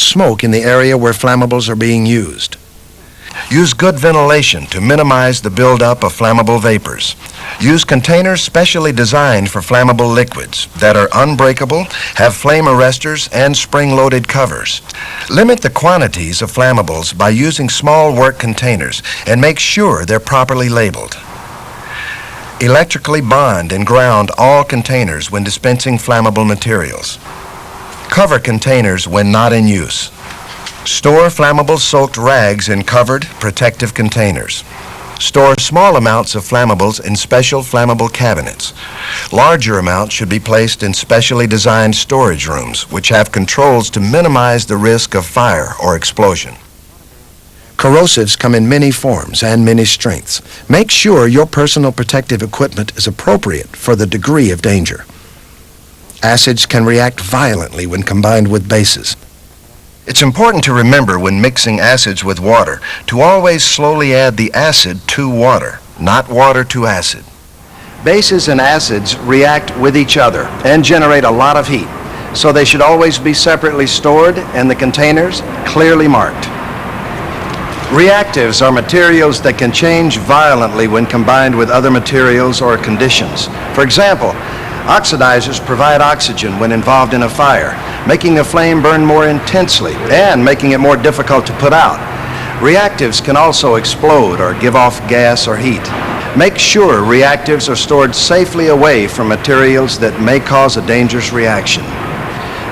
smoke in the area where flammables are being used. Use good ventilation to minimize the buildup of flammable vapors. Use containers specially designed for flammable liquids that are unbreakable, have flame arresters, and spring-loaded covers. Limit the quantities of flammables by using small work containers and make sure they're properly labeled. Electrically bond and ground all containers when dispensing flammable materials. Cover containers when not in use. Store flammable soaked rags in covered, protective containers. Store small amounts of flammables in special flammable cabinets. Larger amounts should be placed in specially designed storage rooms, which have controls to minimize the risk of fire or explosion. Corrosives come in many forms and many strengths. Make sure your personal protective equipment is appropriate for the degree of danger. Acids can react violently when combined with bases. It's important to remember when mixing acids with water to always slowly add the acid to water, not water to acid. Bases and acids react with each other and generate a lot of heat, so they should always be separately stored and the containers clearly marked. Reactives are materials that can change violently when combined with other materials or conditions. For example, oxidizers provide oxygen when involved in a fire, making the flame burn more intensely and making it more difficult to put out. Reactives can also explode or give off gas or heat. Make sure reactives are stored safely away from materials that may cause a dangerous reaction.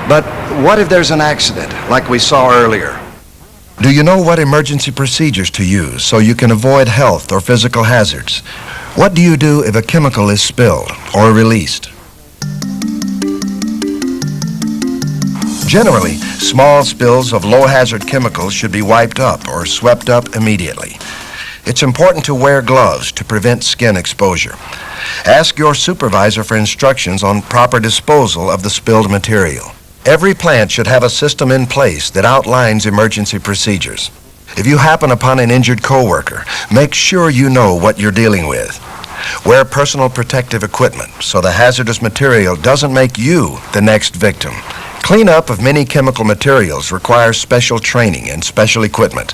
But what if there's an accident, like we saw earlier? Do you know what emergency procedures to use so you can avoid health or physical hazards? What do you do if a chemical is spilled or released? Generally, small spills of low-hazard chemicals should be wiped up or swept up immediately. It's important to wear gloves to prevent skin exposure. Ask your supervisor for instructions on proper disposal of the spilled material. Every plant should have a system in place that outlines emergency procedures. If you happen upon an injured coworker, make sure you know what you're dealing with. Wear personal protective equipment so the hazardous material doesn't make you the next victim. Cleanup of many chemical materials requires special training and special equipment.